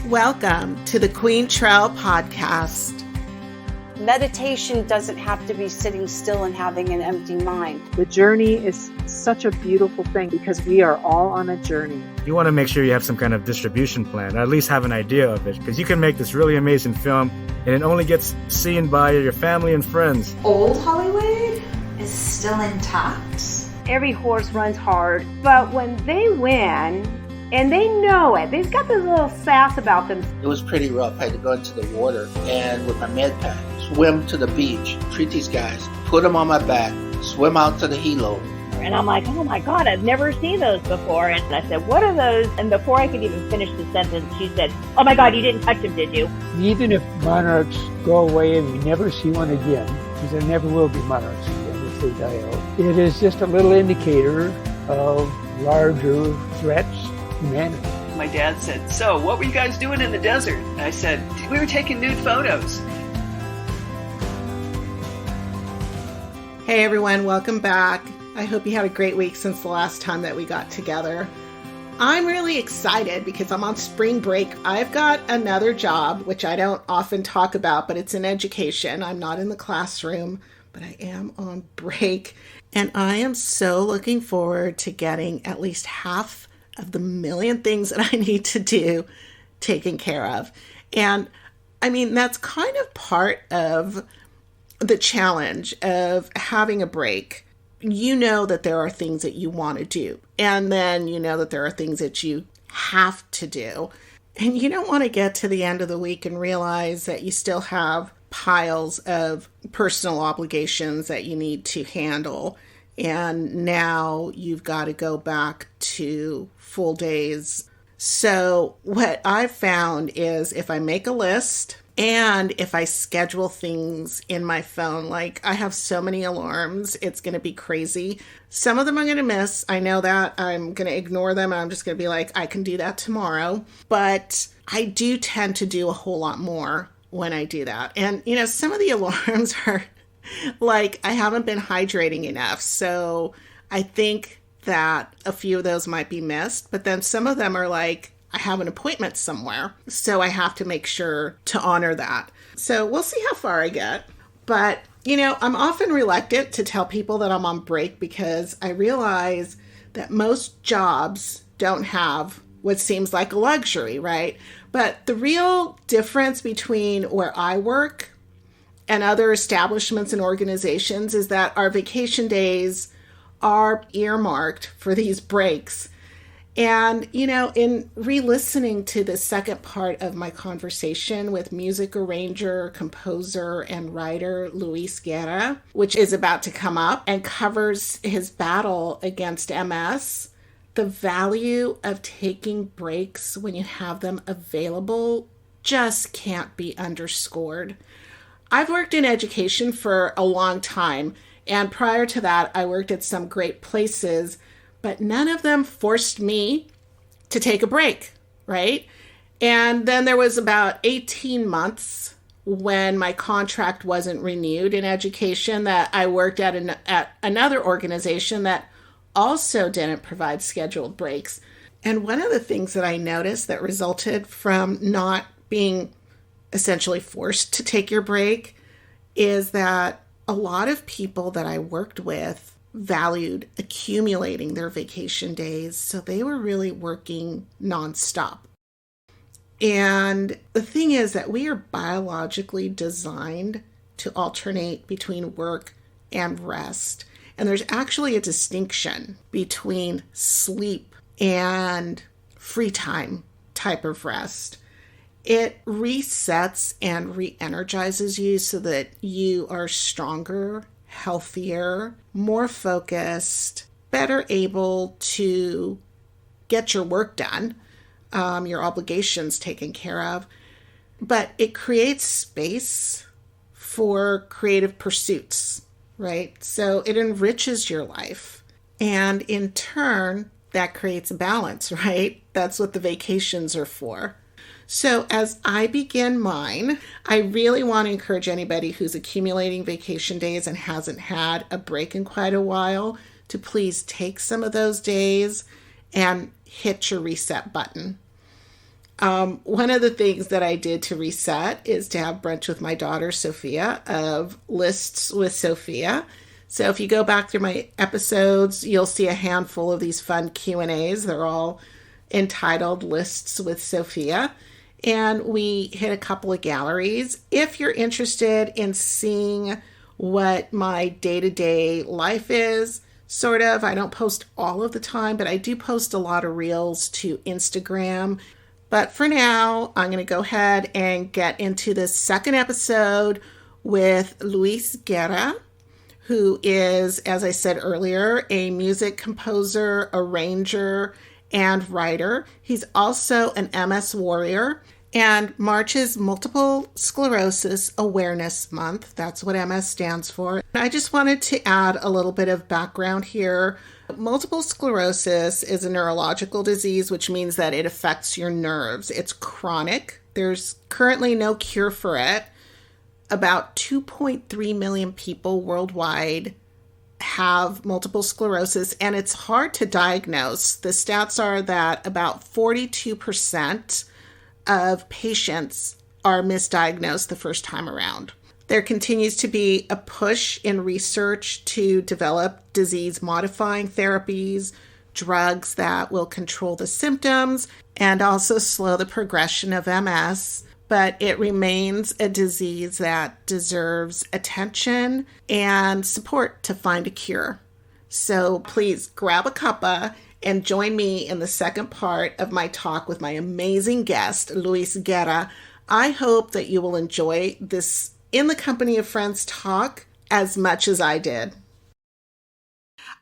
Welcome to the Queen Trail Podcast. Meditation doesn't have to be sitting still and having an empty mind. The journey is such a beautiful thing because we are all on a journey. You want to make sure you have some kind of distribution plan, or at least have an idea of it, because you can make this really amazing film and it only gets seen by your family and friends. Old Hollywood is still intact. Every horse runs hard, but when they win, and they know it, they've got this little sass about them. It was pretty rough. I had to go into the water and with my med pack, swim to the beach, treat these guys, put them on my back, swim out to the helo. And I'm like, oh my God, I've never seen those before. And I said, what are those? And before I could even finish the sentence, she said, oh my God, you didn't touch them, did you? Even if monarchs go away and we never see one again, because there never will be monarchs again if they die out, it is just a little indicator of larger threats to humanity. My dad said, so what were you guys doing in the desert? I said, we were taking nude photos. Hey everyone, welcome back. I hope you had a great week since the last time that we got together. I'm really excited because I'm on spring break. I've got another job, which I don't often talk about, but it's in education. I'm not in the classroom, but I am on break. And I am so looking forward to getting at least half of the million things that I need to do taken care of. And I mean, that's kind of part of the challenge of having a break. You know that there are things that you want to do, and then you know that there are things that you have to do. And you don't want to get to the end of the week and realize that you still have piles of personal obligations that you need to handle. And now you've got to go back to full days. So what I've found is if I make a list and if I schedule things in my phone, like I have so many alarms, it's going to be crazy. Some of them I'm going to miss. I know that. I'm going to ignore them. And I'm just going to be like, I can do that tomorrow. But I do tend to do a whole lot more when I do that. And, you know, some of the alarms are like, I haven't been hydrating enough. So I think that a few of those might be missed. But then some of them are like, I have an appointment somewhere, so I have to make sure to honor that. So we'll see how far I get. But, you know, I'm often reluctant to tell people that I'm on break because I realize that most jobs don't have what seems like a luxury, right? But the real difference between where I work and other establishments and organizations is that our vacation days are earmarked for these breaks. And, you know, in re-listening to the second part of my conversation with music arranger, composer, and writer Luis Guerra, which is about to come up and covers his battle against MS, the value of taking breaks when you have them available just can't be underscored. I've worked in education for a long time, and prior to that, I worked at some great places, but none of them forced me to take a break, right? And then there was about 18 months when my contract wasn't renewed in education that I worked at another organization that also didn't provide scheduled breaks. And one of the things that I noticed that resulted from not being essentially forced to take your break is that a lot of people that I worked with valued accumulating their vacation days, so they were really working nonstop. And the thing is that we are biologically designed to alternate between work and rest. And there's actually a distinction between sleep and free time type of rest. It resets and re-energizes you so that you are stronger, healthier, more focused, better able to get your work done, your obligations taken care of. But it creates space for creative pursuits, right? So it enriches your life. And in turn, that creates a balance, right? That's what the vacations are for. So as I begin mine, I really want to encourage anybody who's accumulating vacation days and hasn't had a break in quite a while to please take some of those days and hit your reset button. One of the things that I did to reset is to have brunch with my daughter, Sophia, of Lists with Sophia. So if you go back through my episodes, you'll see a handful of these fun Q&As. They're all entitled Lists with Sophia. And we hit a couple of galleries. If you're interested in seeing what my day-to-day life is, sort of, I don't post all of the time, but I do post a lot of reels to Instagram. But for now, I'm going to go ahead and get into this second episode with Luis Guerra, who is, as I said earlier, a music composer, arranger, and writer. He's also an MS warrior. And March is Multiple Sclerosis Awareness Month. That's what MS stands for. I just wanted to add a little bit of background here. Multiple sclerosis is a neurological disease, which means that it affects your nerves. It's chronic. There's currently no cure for it. About 2.3 million people worldwide have multiple sclerosis, and it's hard to diagnose. The stats are that about 42% of patients are misdiagnosed the first time around. There continues to be a push in research to develop disease-modifying therapies, drugs that will control the symptoms and also slow the progression of MS. But it remains a disease that deserves attention and support to find a cure. So please grab a cuppa and join me in the second part of my talk with my amazing guest, Luis Guerra. I hope that you will enjoy this in the company of friends talk as much as I did.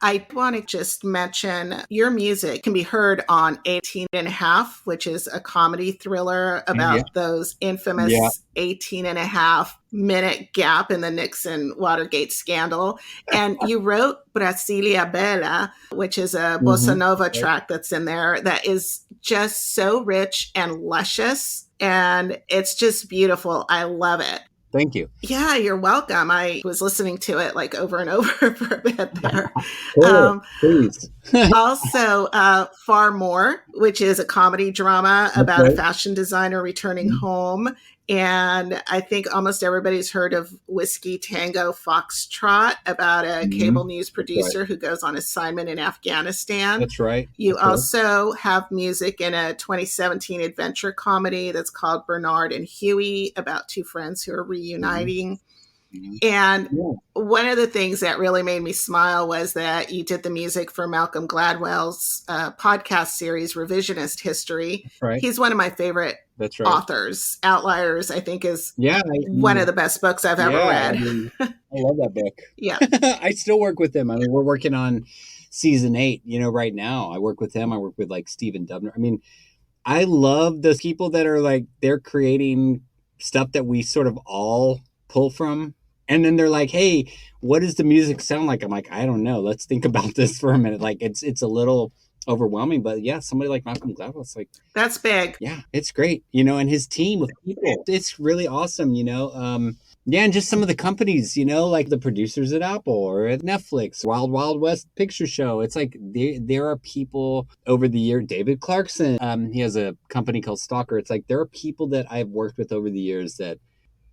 I want to just mention your music can be heard on 18.5, which is a comedy thriller about those infamous 18.5-minute gap in the Nixon Watergate scandal. And you wrote Brasilia Bella, which is a bossa nova track that's in there that is just so rich and luscious. And it's just beautiful. I love it. Thank you. Yeah, you're welcome. I was listening to it like over and over for a bit there. Please. Also, Far More, which is a comedy drama about a fashion designer returning home. And I think almost everybody's heard of Whiskey Tango Foxtrot, about a cable news producer who goes on assignment in Afghanistan. That's right. You also have music in a 2017 adventure comedy that's called Bernard and Huey, about two friends who are reuniting. And one of the things that really made me smile was that you did the music for Malcolm Gladwell's podcast series, Revisionist History. Right. He's one of my favorite authors. Outliers, I think, is one of the best books I've ever read. I love that book. Yeah. I still work with him. I mean, we're working on season 8, right now. I work with him. I work with like Stephen Dubner. I mean, I love those people that are like, they're creating stuff that we sort of all pull from. And then they're like, hey, what does the music sound like? I'm like, I don't know. Let's think about this for a minute. Like, it's a little overwhelming, but yeah, somebody like Malcolm Gladwell, it's like, that's big. Yeah, it's great. And his team of people, it's really awesome, and just some of the companies, like the producers at Apple or at Netflix, Wild Wild West Picture Show. It's like there are people over the year, David Clarkson, he has a company called Stalker. It's like there are people that I've worked with over the years that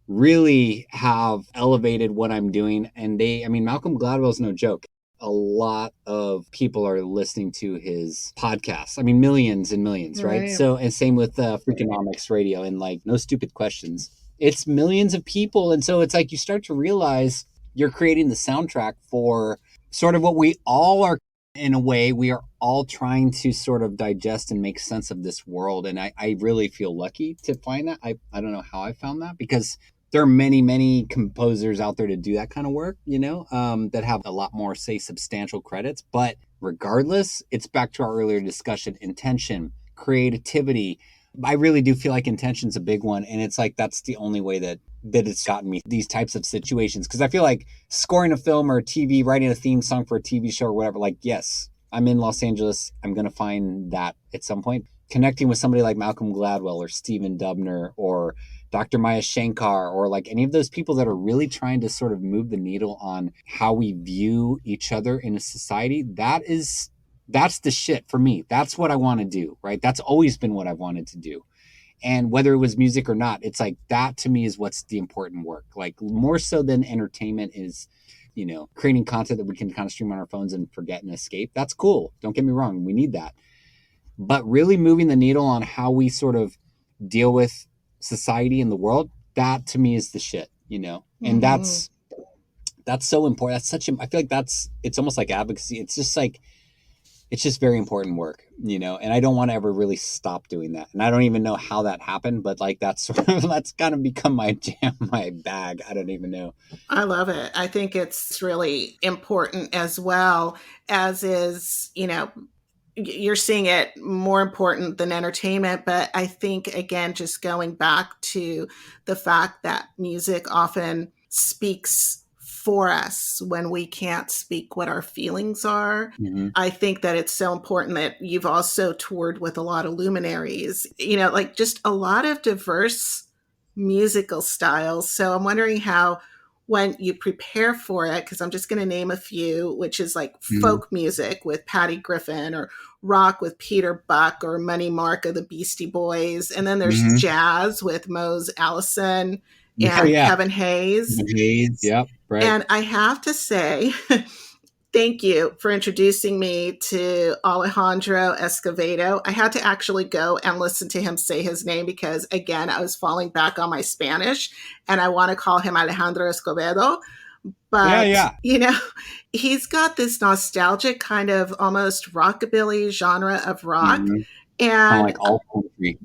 really have elevated what I'm doing. And Malcolm Gladwell's no joke. A lot of people are listening to his podcast. I mean, millions and millions, right? So, and same with Freakonomics Radio and like No Stupid Questions. It's millions of people. And so it's like you start to realize you're creating the soundtrack for sort of what we all are, in a way, we are all trying to sort of digest and make sense of this world. And I really feel lucky to find that. I don't know how I found that, because there are many, many composers out there to do that kind of work, that have a lot more, say, substantial credits. But regardless, it's back to our earlier discussion, intention, creativity. I really do feel like intention's a big one. And it's like, that's the only way that it's gotten me these types of situations. Because I feel like scoring a film or TV, writing a theme song for a TV show or whatever, like, yes, I'm in Los Angeles. I'm going to find that at some point. Connecting with somebody like Malcolm Gladwell or Stephen Dubner or Dr. Maya Shankar, or like any of those people that are really trying to sort of move the needle on how we view each other in a society, that's the shit for me. That's what I want to do, right? That's always been what I've wanted to do. And whether it was music or not, it's like that to me is what's the important work. Like more so than entertainment is, creating content that we can kind of stream on our phones and forget and escape. That's cool. Don't get me wrong. We need that. But really moving the needle on how we sort of deal with society and the world, that to me is the shit, and that's so important. I feel like it's almost like advocacy. It's just very important work, and I don't want to ever really stop doing that. And I don't even know how that happened, but like that's kind of become my jam, my bag. I don't even know. I love it. I think it's really important as well, as is, you're seeing it more important than entertainment. But I think, again, just going back to the fact that music often speaks for us when we can't speak what our feelings are. I think that it's so important that you've also toured with a lot of luminaries, like just a lot of diverse musical styles. So I'm wondering how, when you prepare for it, because I'm just going to name a few, which is like folk music with Patty Griffin, or rock with Peter Buck, or Money Mark of the Beastie Boys. And then there's jazz with Mose Allison and Kevin Hayes. Yep, right. And I have to say, thank you for introducing me to Alejandro Escovedo. I had to actually go and listen to him say his name because, again, I was falling back on my Spanish, and I want to call him Alejandro Escovedo. But, he's got this nostalgic kind of almost rockabilly genre of rock. And kind of like all country.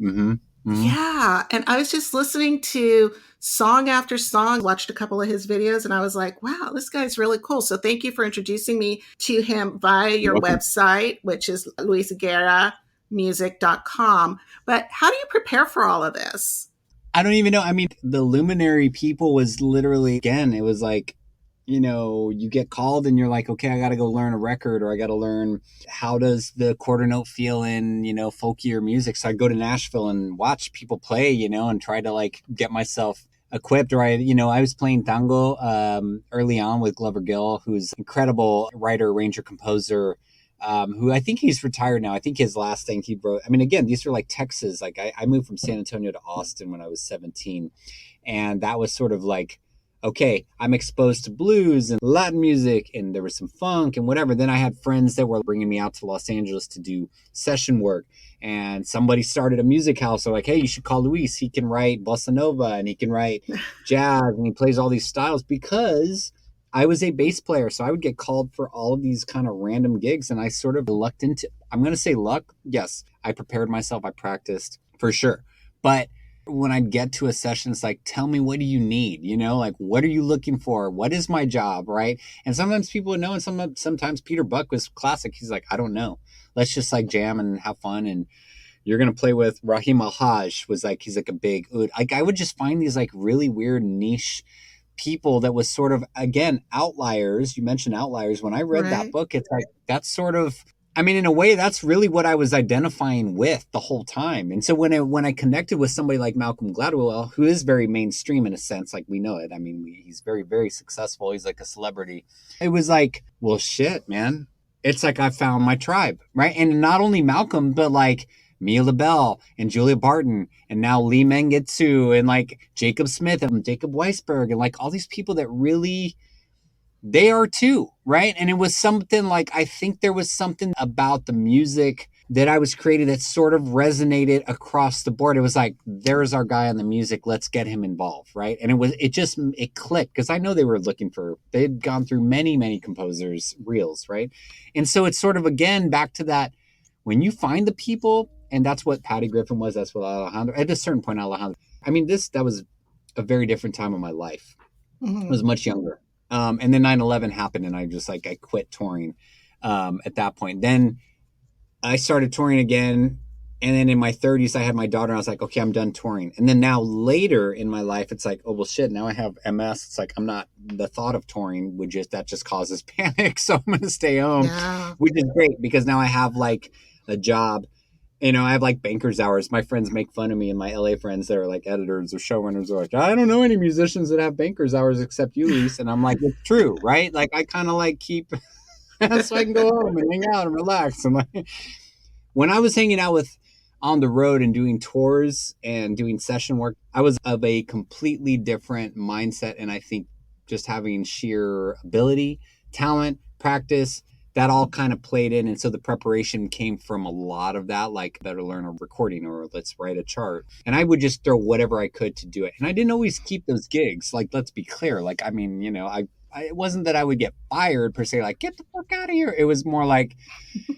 Yeah. And I was just listening to song after song, watched a couple of his videos, and I was like, wow, this guy's really cool. So thank you for introducing me to him via your website, which is luisguerramusic.com. But how do you prepare for all of this? I don't even know. I mean, the luminary people was literally, again, it was like, you get called and you're like, okay, I got to go learn a record, or I got to learn how does the quarter note feel in, folkier music. So I go to Nashville and watch people play, and try to like get myself equipped. Or I was playing tango early on with Glover Gill, who's an incredible writer, arranger, composer, who I think he's retired now. I think his last thing he wrote, I mean, again, these are like Texas. Like I moved from San Antonio to Austin when I was 17. And that was sort of like, okay, I'm exposed to blues and Latin music, and there was some funk and whatever. Then I had friends that were bringing me out to Los Angeles to do session work, and somebody started a music house. They're like, hey, you should call Luis. He can write bossa nova and he can write jazz, and he plays all these styles, because I was a bass player. So I would get called for all of these kind of random gigs, and I sort of lucked into, I'm going to say luck. Yes, I prepared myself. I practiced for sure. But when I'd get to a session, it's like, tell me, what do you need? Like, what are you looking for? What is my job? Right. And sometimes people would know. And sometimes Peter Buck was classic. He's like, I don't know. Let's just like jam and have fun. And you're going to play with Rahim Al-Hajj was like, he's like a big oud. Like I would just find these like really weird niche people that was sort of, again, outliers. You mentioned outliers. When I read that book, it's like, that's sort of, I mean, in a way, that's really what I was identifying with the whole time. And so when I connected with somebody like Malcolm Gladwell, who is very mainstream in a sense, like we know it. I mean, he's very, very successful. He's like a celebrity. It was like, well, shit, man. It's like I found my tribe, right? And not only Malcolm, but like Mia LaBelle and Julia Barton, and now Lee Mengetsu, and like Jacob Smith and Jacob Weisberg, and like all these people that really, they are too, right? And it was something like, I think there was something about the music that I was creating that sort of resonated across the board. It was like, there's our guy on the music, let's get him involved, right? And it clicked, because I know they'd gone through many, many composers' reels, right? And so it's sort of, again, back to that, when you find the people, and that's what Patty Griffin was, that's what Alejandro, at a certain point, Alejandro, I mean, that was a very different time of my life. I was much younger. And then 9/11 happened, and I quit touring at that point. Then I started touring again. And then in my 30s, I had my daughter, and I was like, okay, I'm done touring. And then now later in my life, it's like, oh, well, shit, now I have MS. It's like, the thought of touring that just causes panic. So I'm going to stay home, which is great, because now I have like a job. I have like banker's hours. My friends make fun of me, and my LA friends that are like editors or showrunners are like, I don't know any musicians that have banker's hours except you, Luis. And I'm like, it's true, right? Like I kind of like keep so I can go home and hang out and relax. And like when I was hanging out with on the road and doing tours and doing session work, I was of a completely different mindset. And I think just having sheer ability, talent, practice, that all kind of played in. And so the preparation came from a lot of that, like better learn a recording or let's write a chart. And I would just throw whatever I could to do it. And I didn't always keep those gigs. Like, let's be clear. Like, I mean, you know, it wasn't that I would get fired per se, like, get the fuck out of here. It was more like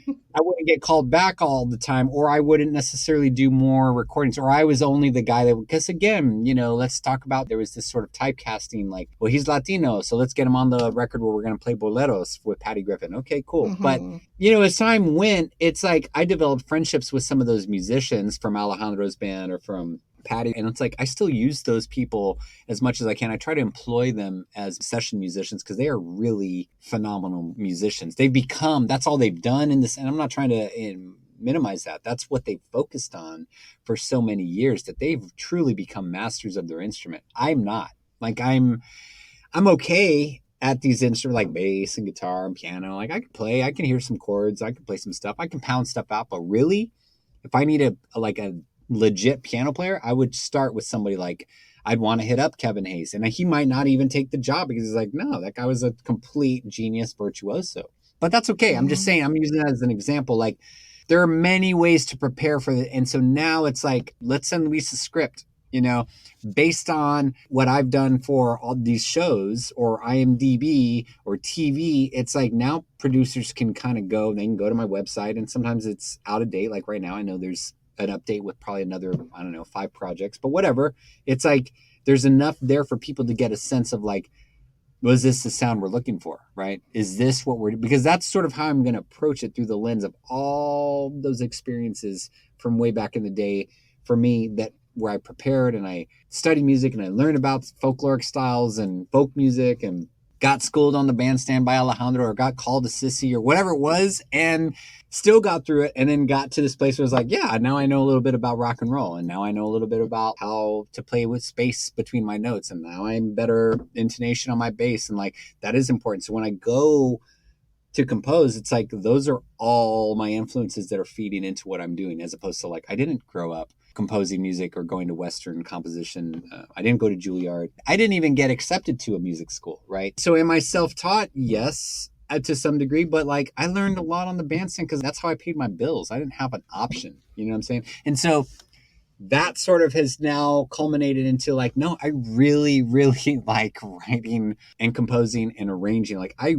I wouldn't get called back all the time, or I wouldn't necessarily do more recordings, or I was only the guy that, because again, you know, let's talk about, there was this sort of typecasting, like, well, he's Latino, so let's get him on the record where we're going to play boleros with Patty Griffin. Okay, cool. Mm-hmm. But, you know, as time went, it's like I developed friendships with some of those musicians from Alejandro's band or from Patty. And it's like, I still use those people as much as I can. I try to employ them as session musicians because they are really phenomenal musicians. They've become, that's all they've done in this. And I'm not trying to minimize that. That's what they've focused on for so many years, that they've truly become masters of their instrument. I'm not. Like, I'm okay at these instruments like bass and guitar and piano. Like, I can play, I can hear some chords, I can play some stuff, I can pound stuff out. But really, if I need a legit piano player, I would start with somebody like, I'd want to hit up Kevin Hayes, and he might not even take the job because he's like, no, that guy was a complete genius virtuoso. But that's okay. I'm just saying, I'm using that as an example. Like, there are many ways to prepare for it. And so now it's like, let's send Lisa a script, you know, based on what I've done for all these shows or IMDb or TV. It's like now producers can kind of go, they can go to my website, and sometimes it's out of date. Like right now, I know there's an update with probably another, 5 projects, but whatever. It's like, there's enough there for people to get a sense of like, was this the sound we're looking for, right? Is this what because that's sort of how I'm going to approach it, through the lens of all those experiences from way back in the day for me, that where I prepared and I studied music and I learned about folkloric styles and folk music and got schooled on the bandstand by Alejandro or got called a sissy or whatever it was, and still got through it, and then got to this place where I was like, yeah, now I know a little bit about rock and roll, and now I know a little bit about how to play with space between my notes, and now I'm better intonation on my bass, and like, that is important. So when I go to compose, it's like, those are all my influences that are feeding into what I'm doing, as opposed to like, I didn't grow up composing music or going to Western composition. I didn't go to Juilliard. I didn't even get accepted to a music school, right? So am I self-taught? Yes, to some degree, but like, I learned a lot on the bandstand because that's how I paid my bills. I didn't have an option, you know what I'm saying? And so that sort of has now culminated into like, no, I really, really like writing and composing and arranging. Like, I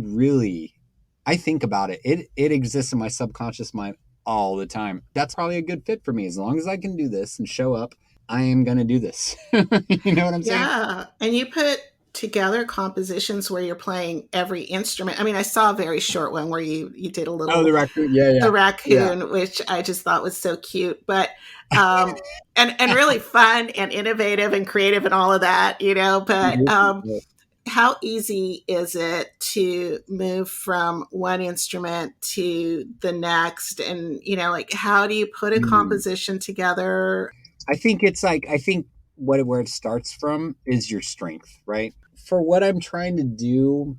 think about it. It exists in my subconscious mind all the time. That's probably a good fit for me. As long as I can do this and show up, I am going to do this. You know what I'm saying? Yeah. And you put together compositions where you're playing every instrument. I mean, I saw a very short one where you did a little, the raccoon. Yeah. The raccoon, which I just thought was so cute, but, and really fun and innovative and creative and all of that, you know, but, how easy is it to move from one instrument to the next? And, you know, like, how do you put a composition together? I think it's like, where it starts from is your strength, right? For what I'm trying to do,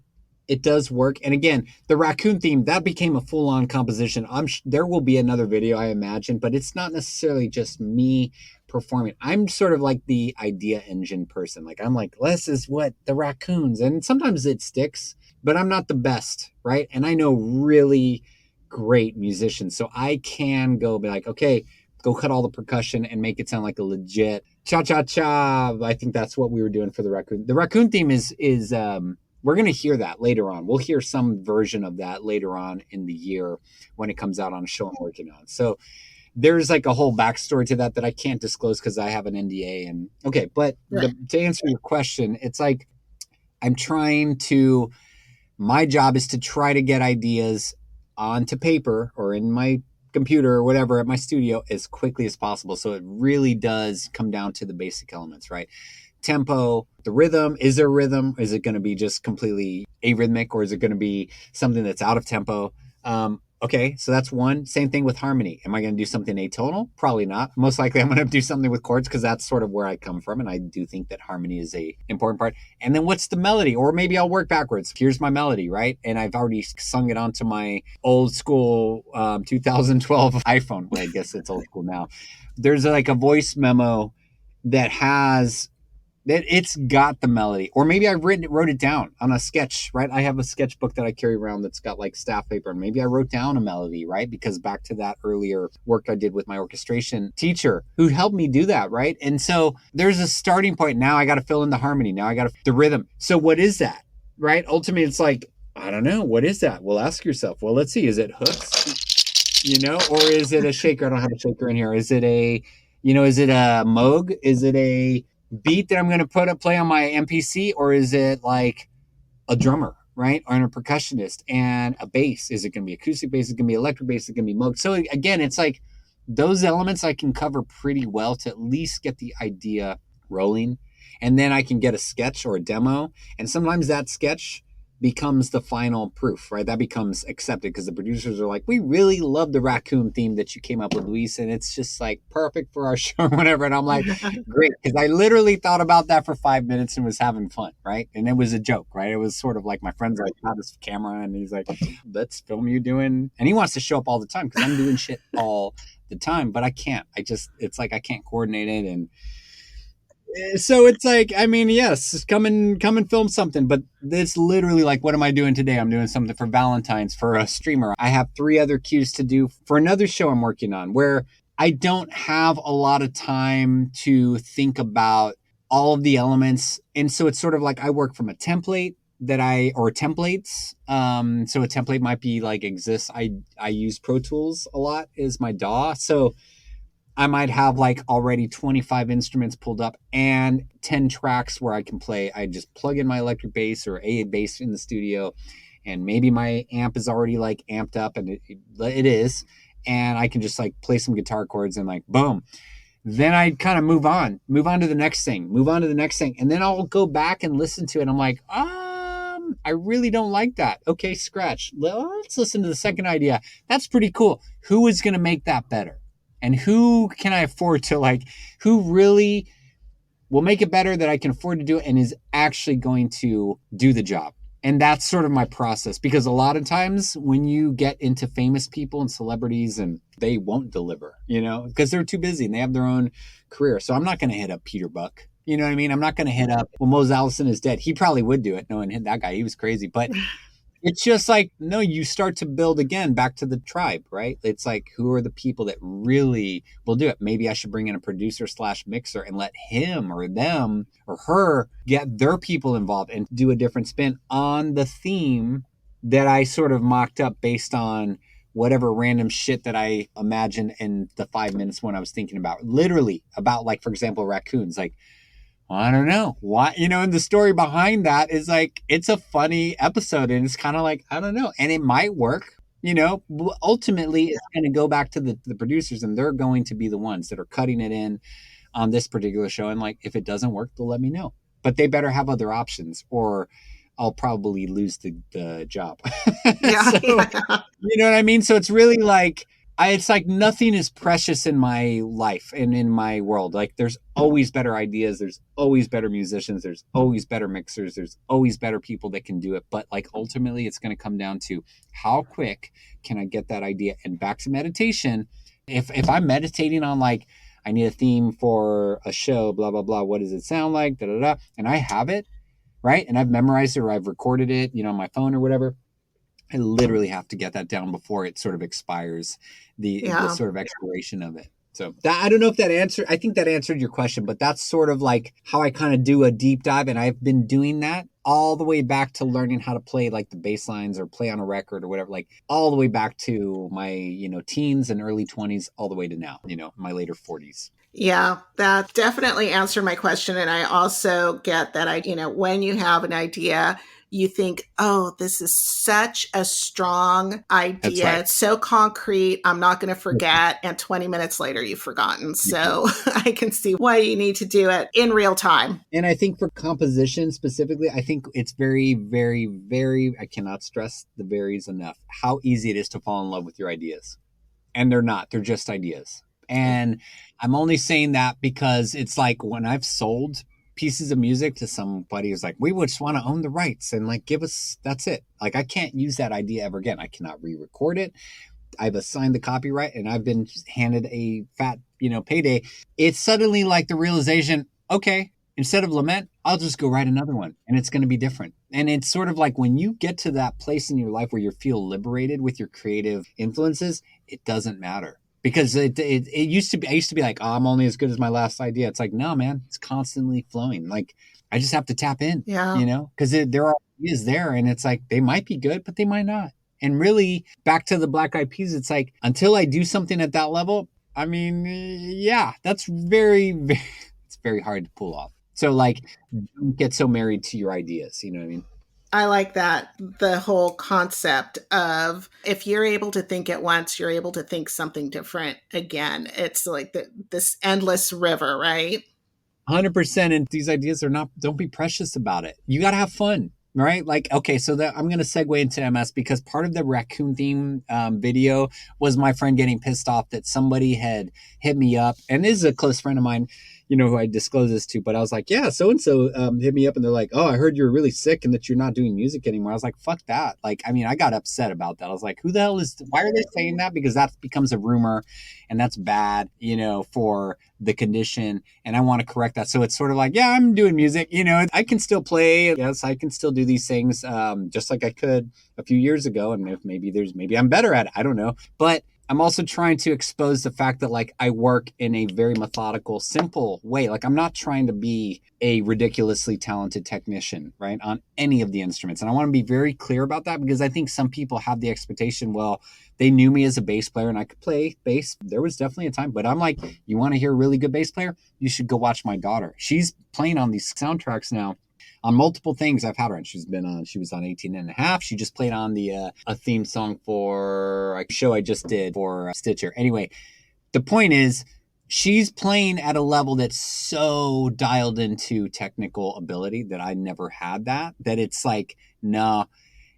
it does work. And again, the raccoon theme, that became a full-on composition. There will be another video, I imagine, but it's not necessarily just me performing. I'm sort of like the idea engine person. Like, I'm like, this is what the raccoons, and sometimes it sticks, but I'm not the best, right? And I know really great musicians, so I can go be like, okay, go cut all the percussion and make it sound like a legit cha-cha-cha. I think that's what we were doing for the raccoon. The raccoon theme is we're going to hear that later on. We'll hear some version of that later on in the year when it comes out on a show I'm working on. So there's like a whole backstory to that I can't disclose because I have an NDA. And okay, but to answer your question, it's like, my job is to try to get ideas onto paper or in my computer or whatever at my studio as quickly as possible. So it really does come down to the basic elements, right? Tempo, the rhythm. Is there rhythm? Is it going to be just completely arrhythmic, or is it going to be something that's out of tempo? Okay, so that's one. Same thing with harmony. Am I going to do something atonal? Probably not. Most likely I'm going to do something with chords because that's sort of where I come from. And I do think that harmony is a important part. And then what's the melody? Or maybe I'll work backwards. Here's my melody, right? And I've already sung it onto my old school 2012 iPhone. Well, I guess it's old school now. There's like a voice memo that has that it's got the melody. Or maybe I wrote it down on a sketch, right? I have a sketchbook that I carry around that's got like staff paper, and maybe I wrote down a melody, right? Because back to that earlier work I did with my orchestration teacher who helped me do that, right? And so there's a starting point. Now I got to fill in the harmony. Now I got the rhythm. So what is that, right? Ultimately, it's like, I don't know. What is that? Well, ask yourself, well, let's see. Is it hooks, or is it a shaker? I don't have a shaker in here. Is it a, is it a Moog? Is it a beat that I'm going to play on my MPC, or is it like a drummer, right? Or a percussionist and a bass? Is it going to be acoustic bass? Is it going to be electric bass? Is it going to be Moog? So again, it's like those elements I can cover pretty well to at least get the idea rolling. And then I can get a sketch or a demo. And sometimes that sketch becomes the final proof, right? That becomes accepted because the producers are like, we really love the raccoon theme that you came up with, Luis, and it's just like perfect for our show or whatever. And I'm like, great, because I literally thought about that for 5 minutes and was having fun, right? And it was a joke, right? It was sort of like my friend's like, had this camera and he's like, let's film you doing, and he wants to show up all the time because I'm doing shit all the time, but I can't. It's like I can't coordinate it. And so it's like, I mean, yes, come and film something, but it's literally like, what am I doing today? I'm doing something for Valentine's for a streamer. I have 3 other cues to do for another show I'm working on where I don't have a lot of time to think about all of the elements. And so it's sort of like I work from a template or templates. So a template might be like exists. I use Pro Tools a lot is my DAW. So I might have like already 25 instruments pulled up and 10 tracks where I can play. I just plug in my electric bass or a bass in the studio, and maybe my amp is already like amped up, and it is. And I can just like play some guitar chords and like, boom. Then I kind of move on to the next thing. And then I'll go back and listen to it. I'm like, I really don't like that. Okay, scratch. Let's listen to the second idea. That's pretty cool. Who is going to make that better? And who can I afford to who really will make it better that I can afford to do it and is actually going to do the job? And that's sort of my process, because a lot of times when you get into famous people and celebrities and they won't deliver, because they're too busy and they have their own career. So I'm not going to hit up Peter Buck. You know what I mean? I'm not going to hit up, well, Mose Allison is dead. He probably would do it. No one hit that guy. He was crazy. But it's just like, no, you start to build again back to the tribe, right? It's like, who are the people that really will do it? Maybe I should bring in a producer / mixer and let him or them or her get their people involved and do a different spin on the theme that I sort of mocked up based on whatever random shit that I imagined in the 5 minutes when I was thinking about, literally about, like, for example, raccoons. Like, I don't know why, and the story behind that is like, it's a funny episode and it's kind of like, I don't know. And it might work, ultimately it's going to go back to the producers, and they're going to be the ones that are cutting it in on this particular show. And like, if it doesn't work, they'll let me know, but they better have other options or I'll probably lose the job. Yeah, so, yeah. You know what I mean? So it's really like, it's like nothing is precious in my life and in my world. Like, there's always better ideas. There's always better musicians. There's always better mixers. There's always better people that can do it. But like, ultimately, it's going to come down to how quick can I get that idea? And back to meditation. If I'm meditating on like, I need a theme for a show, blah, blah, blah. What does it sound like? Da, da, da. And I have it, right? And I've memorized it or I've recorded it, on my phone or whatever. I literally have to get that down before it sort of expires, the sort of expiration of it. So that, I don't know if that I think that answered your question, but that's sort of like how I kind of do a deep dive. And I've been doing that all the way back to learning how to play like the bass lines or play on a record or whatever, like all the way back to my, teens and early 20s, all the way to now, my later 40s. Yeah, that definitely answered my question. And I also get that when you have an idea, you think, oh, this is such a strong idea. That's right. It's so concrete. I'm not going to forget. And 20 minutes later, you've forgotten. So I can see why you need to do it in real time. And I think for composition specifically, I think it's very, very, very, I cannot stress the varies enough, how easy it is to fall in love with your ideas. And they're not, they're just ideas. And I'm only saying that because it's like when I've sold pieces of music to somebody who's like, we would just want to own the rights and like give us, that's it. Like I can't use that idea ever again. I cannot re-record it. I've assigned the copyright and I've been handed a fat, payday. It's suddenly like the realization, okay, instead of lament, I'll just go write another one and it's going to be different. And it's sort of like when you get to that place in your life where you feel liberated with your creative influences, it doesn't matter. Because it used to be, I used to be like, oh, I'm only as good as my last idea. It's like, no, man, it's constantly flowing. Like I just have to tap in, because there are ideas there and it's like, they might be good, but they might not. And really back to the Black Eyed Peas, it's like, until I do something at that level, I mean, yeah, that's very, very, it's very hard to pull off. So like, don't get so married to your ideas. You know what I mean? I like that. The whole concept of if you're able to think at once, you're able to think something different again. It's like this endless river, right? 100%. And these ideas don't be precious about it. You got to have fun, right? Like, okay, so I'm going to segue into MS because part of the raccoon theme video was my friend getting pissed off that somebody had hit me up. And this is a close friend of mine, who I disclosed this to, but I was like, yeah, so-and-so hit me up and they're like, oh, I heard you're really sick and that you're not doing music anymore. I was like, fuck that. Like, I mean, I got upset about that. I was like, why are they saying that? Because that becomes a rumor and that's bad, for the condition. And I want to correct that. So it's sort of like, yeah, I'm doing music, I can still play. Yes, I can still do these things just like I could a few years ago. And if maybe I'm better at it. I don't know. But I'm also trying to expose the fact that like I work in a very methodical, simple way. Like I'm not trying to be a ridiculously talented technician, right, on any of the instruments. And I want to be very clear about that because I think some people have the expectation, well, they knew me as a bass player and I could play bass. There was definitely a time, but I'm like, you want to hear a really good bass player? You should go watch my daughter. She's playing on these soundtracks now. On multiple things I've had her on. She was on 18 and a half. She just played on the a theme song for a show I just did for Stitcher. Anyway, the point is she's playing at a level that's so dialed into technical ability that I never had that it's like, no.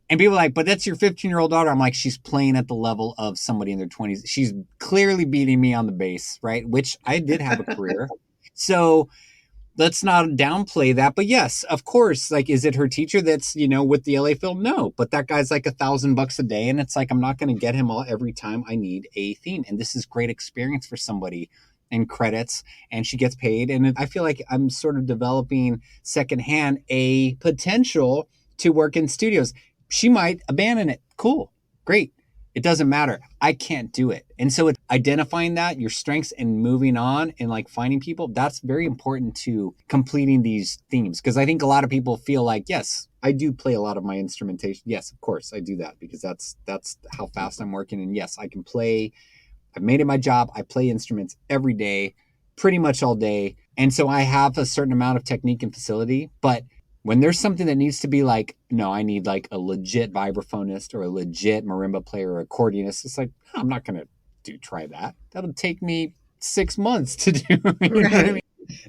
And people are like, but that's your 15-year-old daughter. I'm like, she's playing at the level of somebody in their 20s. She's clearly beating me on the bass, right? Which I did have a career. So let's not downplay that. But yes, of course, like, is it her teacher that's, with the LA Film? No, but that guy's like $1,000 a day. And it's like, I'm not going to get him all every time I need a theme. And this is great experience for somebody and credits and she gets paid. And I feel like I'm sort of developing secondhand a potential to work in studios. She might abandon it. Cool. Great. It doesn't matter. I can't do it. And so it's identifying that, your strengths, and moving on and like finding people, that's very important to completing these themes. Because I think a lot of people feel like, yes, I do play a lot of my instrumentation. Yes, of course I do that because that's how fast I'm working. And yes, I can play. I've made it my job. I play instruments every day, pretty much all day. And so I have a certain amount of technique and facility, but when there's something that needs to be like, no, I need like a legit vibraphonist or a legit marimba player or accordionist. It's like, I'm not going to try that. That'll take me 6 months to do. You know what I mean?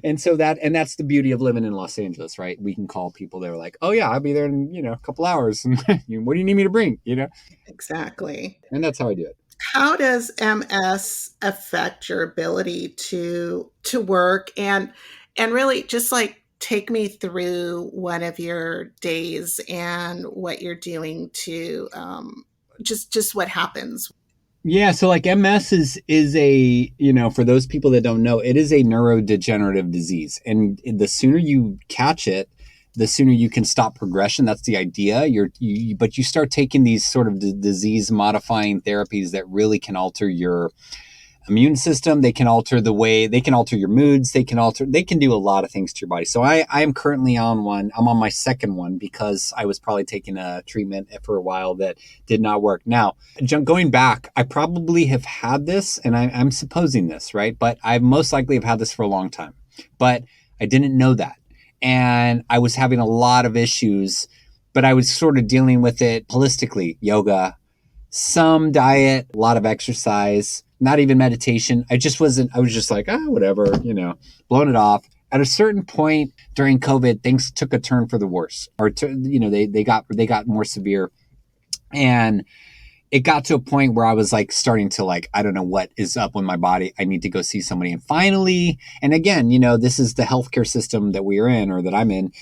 And so that's the beauty of living in Los Angeles, right? We can call people. They're like, oh yeah, I'll be there in, a couple hours. And what do you need me to bring? Exactly. And that's how I do it. How does MS affect your ability to work and really just like, take me through one of your days and what you're doing to just what happens. Yeah, so like MS is a, for those people that don't know, it is a neurodegenerative disease. And the sooner you catch it, the sooner you can stop progression. That's the idea. But you start taking these sort of disease modifying therapies that really can alter your immune system. They can alter your moods. They can do a lot of things to your body. So I am currently on one. I'm on my second one because I was probably taking a treatment for a while that did not work. Now, going back, I probably have had this, and I'm supposing this, right? But I most likely have had this for a long time, but I didn't know that. And I was having a lot of issues but I was sort of dealing with it holistically. Yoga, some diet, a lot of exercise, not even meditation. I was just like, whatever, blowing it off. At a certain point during COVID, things took a turn for the worse, they got more severe. And it got to a point where I was like starting to like, I don't know what is up with my body. I need to go see somebody. And finally, and again, this is the healthcare system that we are in, or that I'm in,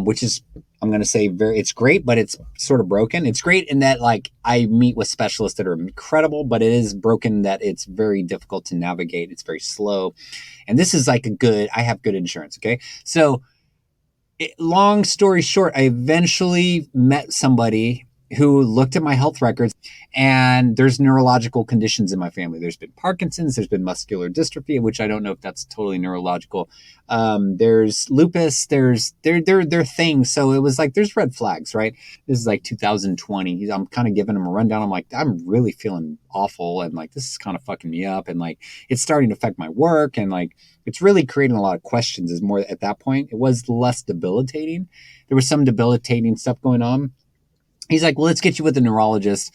which is, I'm going to say it's great, but it's sort of broken. It's great in that like I meet with specialists that are incredible, but it is broken that it's very difficult to navigate. It's very slow. And this is like I have good insurance. Okay. So long story short, I eventually met somebody who looked at my health records, and there's neurological conditions in my family. There's been Parkinson's, there's been muscular dystrophy, which I don't know if that's totally neurological. There's lupus, there are things. So it was like, there's red flags, right? This is like 2020. I'm kind of giving them a rundown. I'm like, I'm really feeling awful. And like, this is kind of fucking me up. And like, it's starting to affect my work. And like, it's really creating a lot of questions is more at that point. It was less debilitating. There was some debilitating stuff going on. He's like, well, let's get you with a neurologist,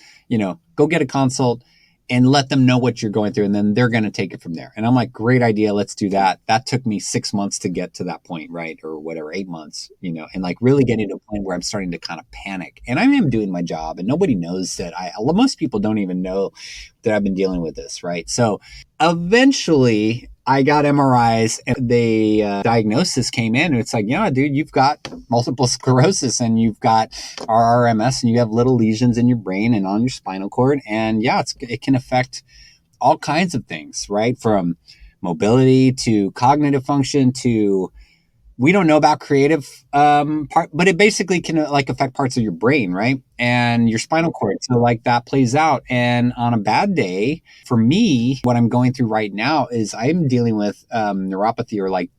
go get a consult and let them know what you're going through. And then they're going to take it from there. And I'm like, great idea. Let's do that. That took me 6 months to get to that point, right? Or whatever, 8 months, and like really getting to a point where I'm starting to kind of panic. And I am doing my job, and nobody knows that most people don't even know that I've been dealing with this, right? So eventually I got MRIs, and the diagnosis came in, and it's like, yeah, dude, you've got multiple sclerosis, and you've got RRMS, and you have little lesions in your brain and on your spinal cord. And yeah, it can affect all kinds of things, right? From mobility to cognitive function to, we don't know about creative part, but it basically can like affect parts of your brain, right? And your spinal cord. So like that plays out. And on a bad day, for me, what I'm going through right now is I'm dealing with neuropathy, or like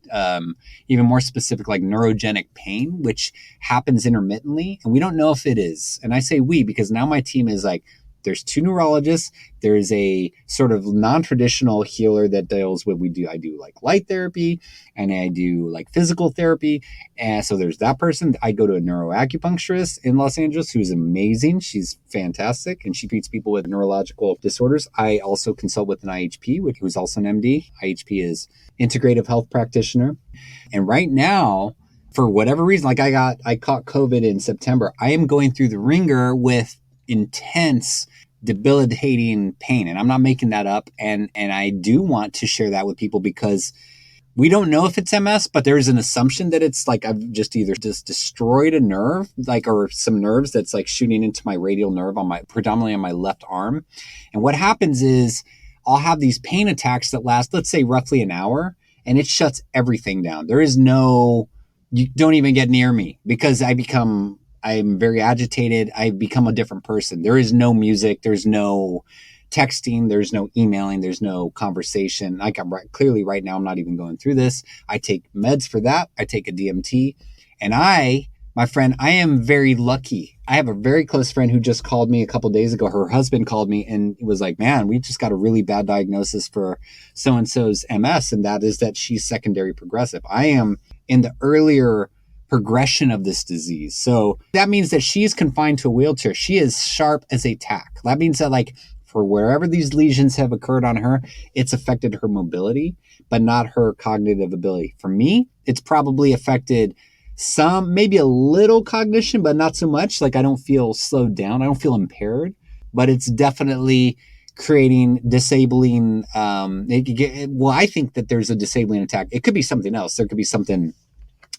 even more specific, like neurogenic pain, which happens intermittently. And we don't know if it is. And I say we, because now my team is like, there's 2 neurologists. There's a sort of non-traditional healer that deals with, I do like light therapy, and I do like physical therapy. And so there's that person. I go to a neuroacupuncturist in Los Angeles who's amazing. She's fantastic, and she treats people with neurological disorders. I also consult with an IHP, who's also an MD. IHP is integrative health practitioner. And right now, for whatever reason, like I caught COVID in September. I am going through the ringer with intense debilitating pain, and I'm not making that up, and I do want to share that with people, because we don't know if it's MS, but there's an assumption that it's like I've just either destroyed a nerve, like, or some nerves that's like shooting into my radial nerve predominantly on my left arm. And what happens is I'll have these pain attacks that last, let's say, roughly an hour, and it shuts everything down. You don't even get near me, because I'm very agitated. I become a different person. There is no music. There's no texting. There's no emailing. There's no conversation. Clearly right now, I'm not even going through this. I take meds for that. I take a DMT. And my friend, I am very lucky. I have a very close friend who just called me a couple of days ago. Her husband called me and was like, man, we just got a really bad diagnosis for so-and-so's MS. And that is that she's secondary progressive. I am in the earlier progression of this disease. So that means that she's confined to a wheelchair. She is sharp as a tack. That means that like for wherever these lesions have occurred on her, it's affected her mobility, but not her cognitive ability. For me, it's probably affected some, maybe a little cognition, but not so much. Like I don't feel slowed down. I don't feel impaired, but it's definitely creating disabling. I think that there's a disabling attack. It could be something else. There could be something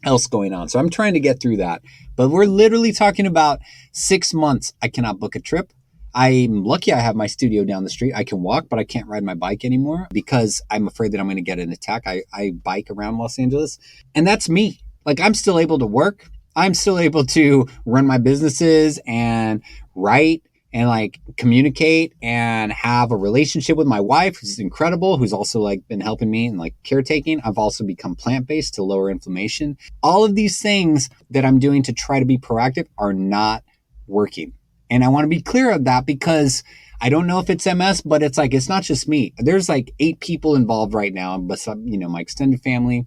else going on. So I'm trying to get through that. But we're literally talking about 6 months. I cannot book a trip. I'm lucky I have my studio down the street. I can walk, but I can't ride my bike anymore because I'm afraid that I'm going to get an attack. I bike around Los Angeles, and that's me. Like I'm still able to work. I'm still able to run my businesses and write and like communicate and have a relationship with my wife, who's incredible, who's also like been helping me and like caretaking. I've also become plant-based to lower inflammation. All of these things that I'm doing to try to be proactive are not working. And I want to be clear of that because I don't know if it's MS, but it's like, it's not just me. There's like 8 people involved right now, but my extended family,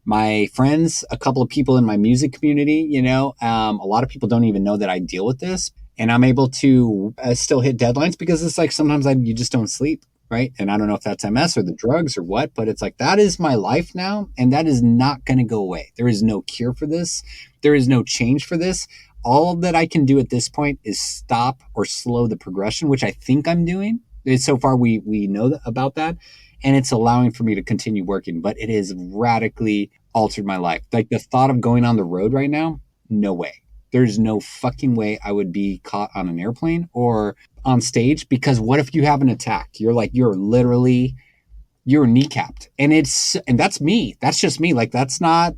my friends, a couple of people in my music community, a lot of people don't even know that I deal with this. And I'm able to still hit deadlines because it's like sometimes you just don't sleep, right? And I don't know if that's MS or the drugs or what, but it's like that is my life now, and that is not going to go away. There is no cure for this. There is no change for this. All that I can do at this point is stop or slow the progression, which I think I'm doing. So far, we know about that, and it's allowing for me to continue working, but it has radically altered my life. Like the thought of going on the road right now, no way. There's no fucking way I would be caught on an airplane or on stage, because what if you have an attack? You're kneecapped, and that's me. That's just me. Like that's not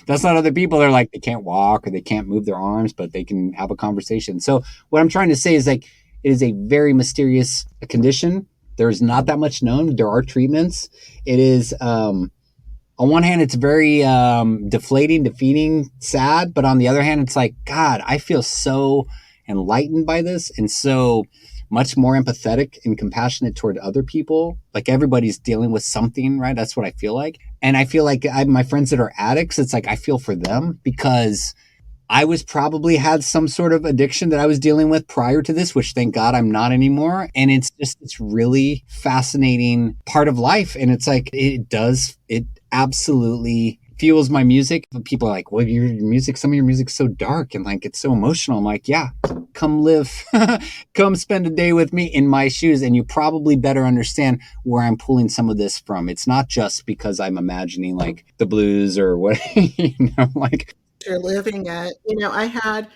other people. They're like, they can't walk or they can't move their arms, but they can have a conversation. So what I'm trying to say is like, it is a very mysterious condition. There's not that much known. There are treatments. It is, on one hand, it's very deflating, defeating, sad. But on the other hand, it's like, God, I feel so enlightened by this and so much more empathetic and compassionate toward other people. Like everybody's dealing with something, right? That's what I feel like. And I feel like my friends that are addicts, it's like I feel for them because I was probably had some sort of addiction that I was dealing with prior to this, which thank God I'm not anymore. And it's really fascinating part of life. And it's like, it absolutely fuels my music. People are like, well, some of your music's so dark and like, it's so emotional. I'm like, yeah, come live, come spend a day with me in my shoes. And you probably better understand where I'm pulling some of this from. It's not just because I'm imagining like the blues or what, like, you're living it. I had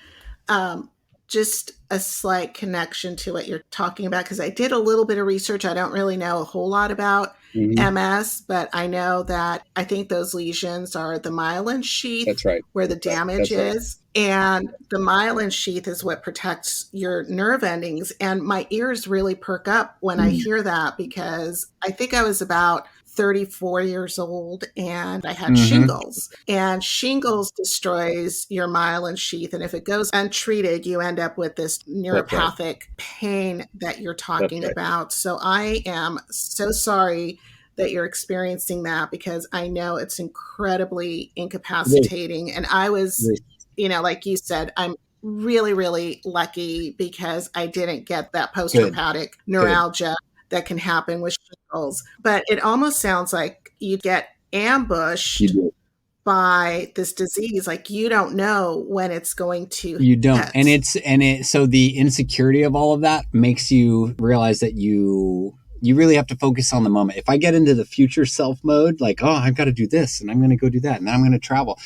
just a slight connection to what you're talking about because I did a little bit of research. I don't really know a whole lot about MS, but I know that I think those lesions are the myelin sheath. That's right. Where the damage is. Right. And the myelin sheath is what protects your nerve endings. And my ears really perk up when I hear that because I think I was about 34 years old and I had shingles, and shingles destroys your myelin sheath. And if it goes untreated, you end up with this neuropathic pain that you're talking about. So I am so sorry that you're experiencing that because I know it's incredibly incapacitating. And I was, like you said, I'm really, really lucky because I didn't get that post-traumatic neuralgia that can happen with shingles. But it almost sounds like you get ambushed by this disease. Like you don't know when it's going to You don't. Hit. So the insecurity of all of that makes you realize that you really have to focus on the moment. If I get into the future self mode, like, oh, I've got to do this and I'm going to go do that and then I'm going to travel,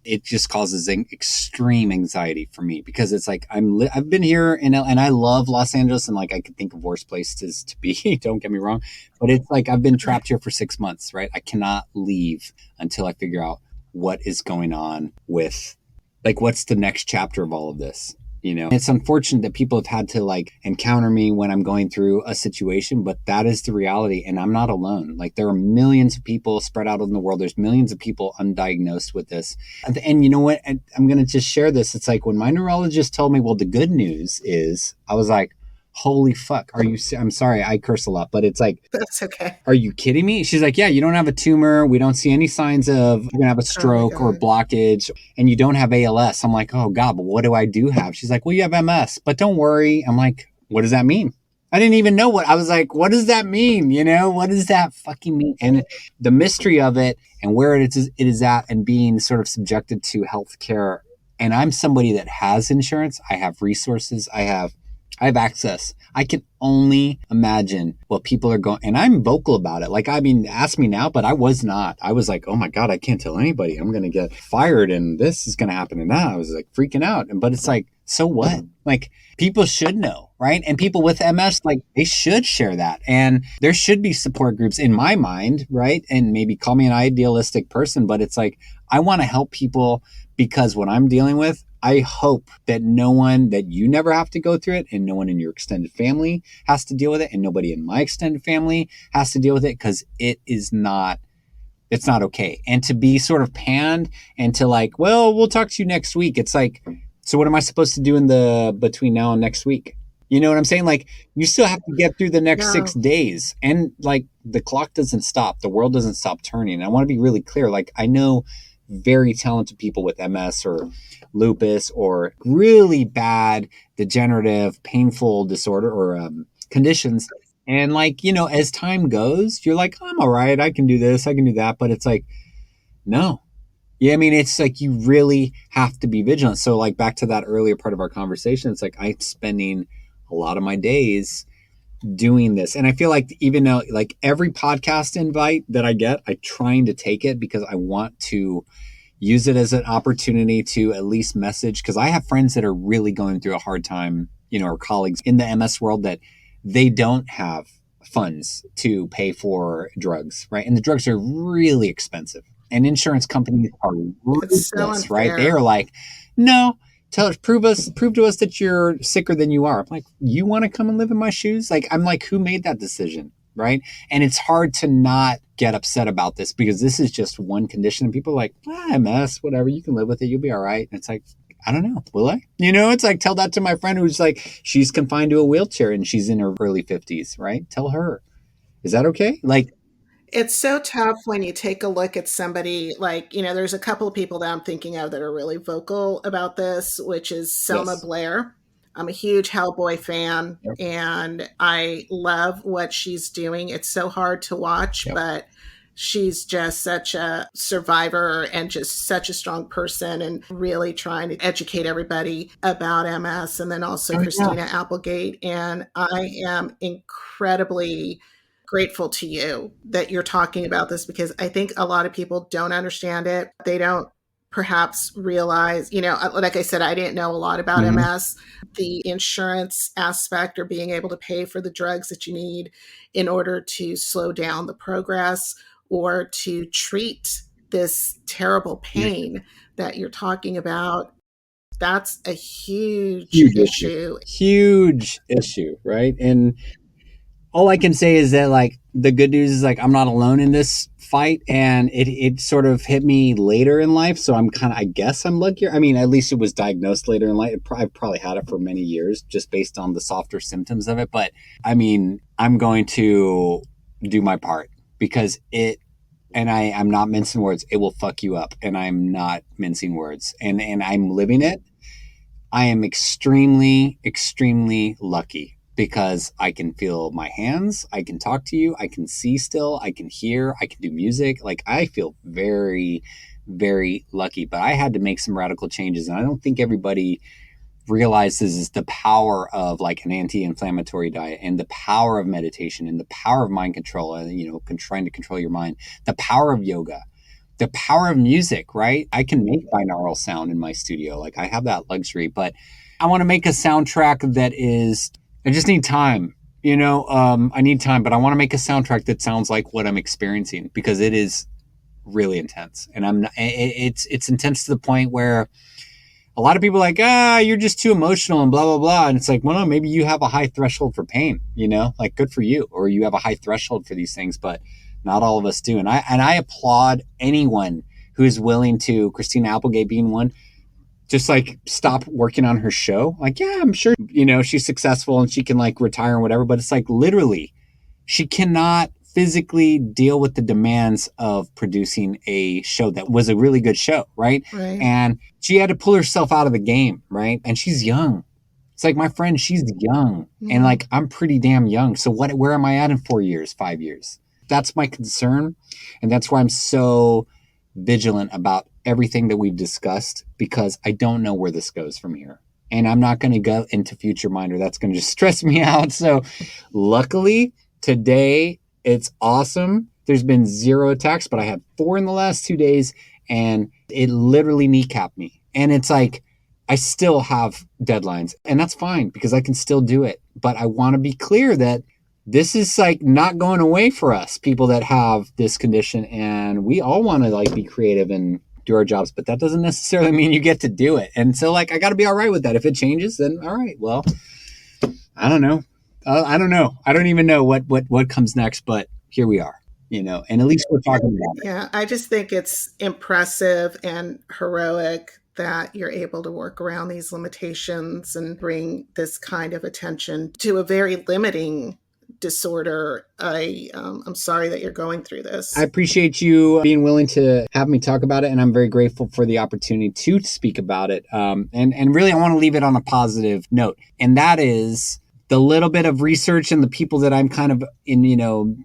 it just causes extreme anxiety for me because it's like I've been here and I love Los Angeles and like I could think of worse places to be. Don't get me wrong, but it's like I've been trapped here for 6 months, right? I cannot leave until I figure out what is going on with, like, what's the next chapter of all of this. It's unfortunate that people have had to like encounter me when I'm going through a situation, but that is the reality. And I'm not alone. Like there are millions of people spread out in the world. There's millions of people undiagnosed with this. And you know what? I'm going to just share this. It's like when my neurologist told me, well, the good news is, I was like, holy fuck. I'm sorry. I curse a lot, but it's like, that's okay. Are you kidding me? She's like, yeah, you don't have a tumor. We don't see any signs of you're going to have a stroke or blockage, and you don't have ALS. I'm like, oh God, but what do I do have? She's like, well, you have MS, but don't worry. I'm like, what does that mean? I didn't even know I was like, what does that mean? What does that fucking mean? And the mystery of it and where it is at and being sort of subjected to healthcare. And I'm somebody that has insurance. I have resources. I have access. I can only imagine what people are going, and I'm vocal about it. Like, I mean, ask me now, but I was not. I was like, oh my God, I can't tell anybody. I'm going to get fired and this is going to happen. And now I was like freaking out. But it's like, so what? Like, people should know, right? And people with MS, like, they should share that. And there should be support groups in my mind, right? And maybe call me an idealistic person, but it's like, I want to help people because what I'm dealing with, I hope that that you never have to go through it, and no one in your extended family has to deal with it, and nobody in my extended family has to deal with it, because it's not okay. And to be sort of panned and to like, well, we'll talk to you next week. It's like, so what am I supposed to do between now and next week? You know what I'm saying? Like, you still have to get through the next No. 6 days. And like, the clock doesn't stop. The world doesn't stop turning. And I want to be really clear. Like, I know very talented people with MS or lupus or really bad degenerative, painful disorder or conditions. And like, you know, as time goes, you're like, I'm all right. I can do this. I can do that. But it's like, no. Yeah, I mean, it's like you really have to be vigilant. So like back to that earlier part of our conversation, it's like I'm spending a lot of my days doing this. And I feel like even though like every podcast invite that I get, I'm trying to take it because I want to use it as an opportunity to at least message, because I have friends that are really going through a hard time, you know, or colleagues in the MS world that they don't have funds to pay for drugs, right? And the drugs are really expensive. And insurance companies are ruthless, right? They are like, no, tell us, prove to us that you're sicker than you are. I'm like, you want to come and live in my shoes? Like, I'm like, who made that decision? Right. And it's hard to not get upset about this because this is just one condition. And people are like, MS, whatever, you can live with it. You'll be all right. And it's like, I don't know. Will I? You know, it's like, tell that to my friend who's like, she's confined to a wheelchair and she's in her early 50s, right? Tell her. Is that okay? Like, it's so tough when you take a look at somebody like, you know, there's a couple of people that I'm thinking of that are really vocal about this, which is Selma yes. Blair. I'm a huge Hellboy fan, Yep. and I love what she's doing. It's so hard to watch, Yep. but she's just such a survivor and just such a strong person and really trying to educate everybody about MS. And then also Christina Applegate. And I am incredibly grateful to you that you're talking about this because I think a lot of people don't understand it. They don't perhaps realize, you know, like I said, I didn't know a lot about MS, the insurance aspect or being able to pay for the drugs that you need in order to slow down the progress or to treat this terrible pain that you're talking about. That's a huge issue. Huge issue, right? And all I can say is that like the good news is like I'm not alone in this fight, and it sort of hit me later in life, so I'm kind of, I guess I'm luckier. I mean, at least it was diagnosed later in life. I've probably had it for many years just based on the softer symptoms of it, but I mean, I'm going to do my part because and I'm not mincing words, it will fuck you up, and I'm not mincing words, and I'm living it. I am extremely, extremely lucky because I can feel my hands, I can talk to you, I can see still, I can hear, I can do music. Like, I feel very, very lucky, but I had to make some radical changes. And I don't think everybody realizes the power of like an anti-inflammatory diet and the power of meditation and the power of mind control and, you know, trying to control your mind, the power of yoga, the power of music, right? I can make binaural sound in my studio. Like, I have that luxury, but I want to make a soundtrack that is, I just need time, you know, I need time, but I want to make a soundtrack that sounds like what I'm experiencing because it is really intense. And I'm not, it's intense to the point where a lot of people are like, you're just too emotional and blah, blah, blah. And it's like, well, no, maybe you have a high threshold for pain, you know, like good for you, or you have a high threshold for these things, but not all of us do. And I applaud anyone who is willing to, Christina Applegate being one, just like stop working on her show. Like, yeah, I'm sure, you know, she's successful and she can like retire and whatever, but it's like literally she cannot physically deal with the demands of producing a show that was a really good show, right? And she had to pull herself out of the game, right? And she's young. It's like my friend, she's young, and like I'm pretty damn young. So where am I at in 4 years, 5 years? That's my concern, and that's why I'm so vigilant about everything that we've discussed, because I don't know where this goes from here. And I'm not going to go into future minder. That's going to just stress me out. So luckily today, it's awesome. There's been 0 attacks, but I had 4 in the last 2 days, and it literally kneecapped me. And it's like, I still have deadlines, and that's fine because I can still do it. But I want to be clear that this is like not going away for us, people that have this condition, and we all want to like be creative and do our jobs, but that doesn't necessarily mean you get to do it. And so like, I got to be all right with that. If it changes, then all right, well, I don't know. I don't know. I don't even know what comes next, but here we are, you know, and at least we're talking about it. Yeah, I just think it's impressive and heroic that you're able to work around these limitations and bring this kind of attention to a very limiting disorder. I'm sorry that you're going through this. I appreciate you being willing to have me talk about it, and I'm very grateful for the opportunity to speak about it. And really, I want to leave it on a positive note, and that is the little bit of research and the people that I'm kind of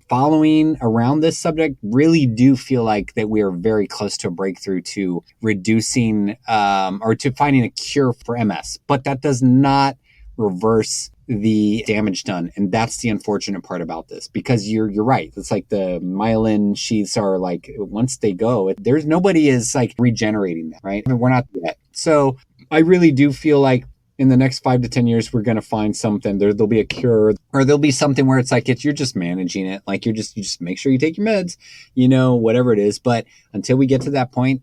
following around this subject really do feel like that we are very close to a breakthrough to reducing or to finding a cure for MS. But that does not reverse the damage done. And that's the unfortunate part about this, because you're right. It's like the myelin sheaths are like, once they go, there's nobody is like regenerating them, right? I mean, we're not yet. So I really do feel like in the next 5 to 10 years, we're going to find something. There'll be a cure, or there'll be something where it's like, you're just managing it. Like you just make sure you take your meds, whatever it is. But until we get to that point,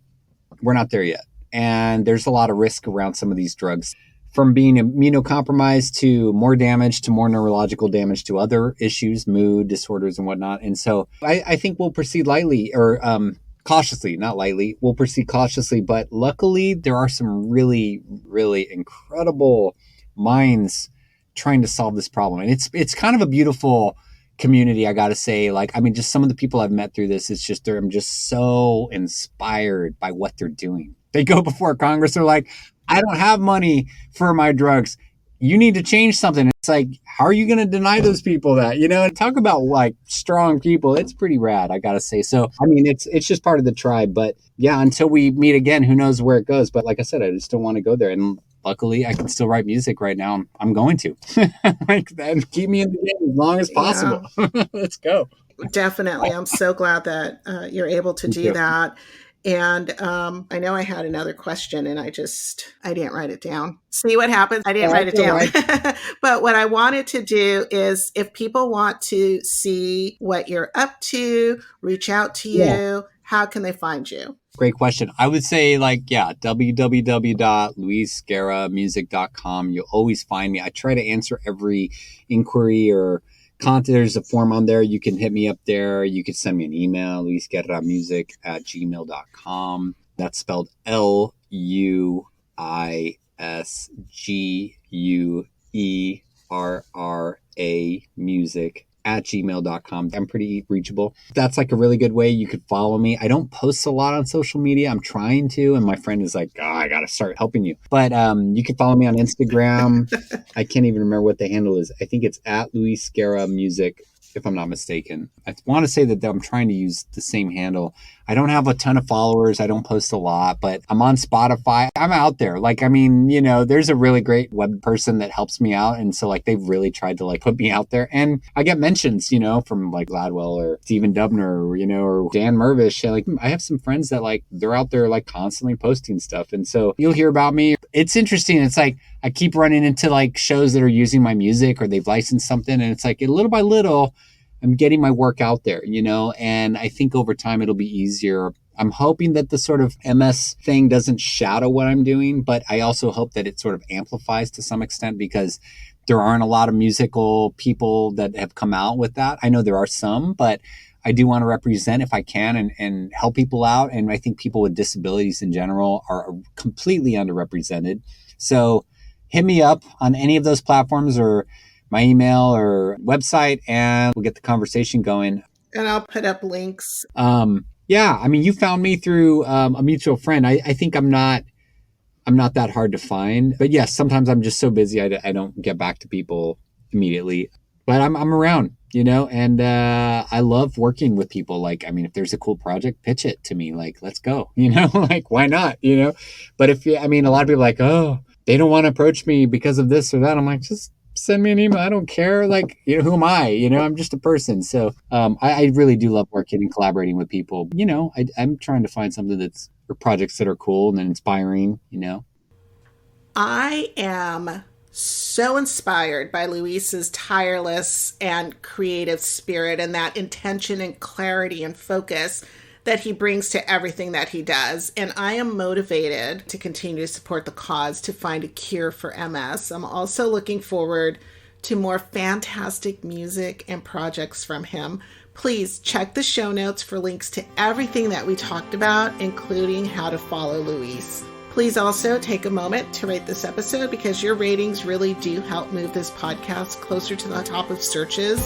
we're not there yet. And there's a lot of risk around some of these drugs, from being immunocompromised to more damage, to more neurological damage, to other issues, mood disorders and whatnot. And so I think we'll proceed lightly, or cautiously, not lightly. We'll proceed cautiously, but luckily there are some really, really incredible minds trying to solve this problem. And it's kind of a beautiful community, I gotta say. Like, I mean, just some of the people I've met through this, I'm just so inspired by what they're doing. They go before Congress, they're like, I don't have money for my drugs. You need to change something. It's like, how are you going to deny those people that, and talk about like strong people. It's pretty rad, I got to say. So, I mean, it's just part of the tribe, but yeah, until we meet again, who knows where it goes. But like I said, I just don't want to go there. And luckily I can still write music right now. I'm going to like that. Keep me in the game as long as possible. Yeah. Let's go. Definitely. I'm so glad that you're able to do that. And I know I had another question and I didn't write it down. See what happens? I didn't write it down. Right. But what I wanted to do is, if people want to see what you're up to, reach out to you, how can they find you? Great question. I would say www.luisguerramusic.com. You'll always find me. I try to answer every inquiry or content. There's a form on there. You can hit me up there. You can send me an email, luisguerramusic@gmail.com. That's spelled LUISGUERRA music@gmail.com. I'm pretty reachable. That's like a really good way you could follow me. I don't post a lot on social media. I'm trying to, and my friend is like, I gotta start helping you. But you can follow me on Instagram. I can't even remember what the handle is. I think it's @LuisGuerraMusic, if I'm not mistaken. I want to say that I'm trying to use the same handle. I don't have a ton of followers. I don't post a lot, but I'm on Spotify. I'm out there. Like, I mean, there's a really great web person that helps me out. And so like, they've really tried to like put me out there, and I get mentions, from like Gladwell or Stephen Dubner, or Dan Mervish. Like, I have some friends that like, they're out there like constantly posting stuff. And so you'll hear about me. It's interesting. It's like, I keep running into like shows that are using my music, or they've licensed something. And it's like, little by little, I'm getting my work out there, and I think over time it'll be easier. I'm hoping that the sort of MS thing doesn't shadow what I'm doing, but I also hope that it sort of amplifies to some extent, because there aren't a lot of musical people that have come out with that. I know there are some, but I do want to represent if I can and help people out. And I think people with disabilities in general are completely underrepresented. So hit me up on any of those platforms, or my email or website, and we'll get the conversation going. And I'll put up links. Yeah, I mean, you found me through a mutual friend. I think I'm not that hard to find, but yes, sometimes I'm just so busy I don't get back to people immediately. But I'm around, and I love working with people. Like, I mean, if there's a cool project, pitch it to me. Like, let's go. Like, why not? But a lot of people are like, oh, they don't want to approach me because of this or that. I'm like, just send me an email. I don't care. Like, who am I? I'm just a person. So I really do love working and collaborating with people. I'm trying to find something for projects that are cool and inspiring, I am so inspired by Luis's tireless and creative spirit, and that intention and clarity and focus that he brings to everything that he does. And I am motivated to continue to support the cause to find a cure for MS. I'm also looking forward to more fantastic music and projects from him. Please check the show notes for links to everything that we talked about, including how to follow Luis. Please also take a moment to rate this episode because your ratings really do help move this podcast closer to the top of searches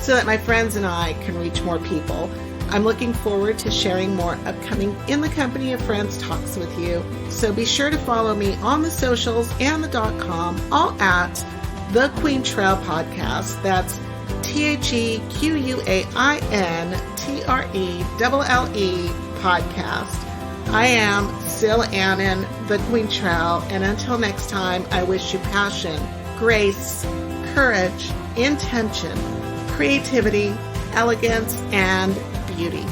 so that my friends and I can reach more people. I'm looking forward to sharing more upcoming In the Company of Friends talks with you. So be sure to follow me on the socials and the .com, all at The Quaintrelle Podcast. That's TheQuaintrelle Podcast. I am Sil Annan, The Quaintrelle, and until next time, I wish you passion, grace, courage, intention, creativity, elegance, and beauty.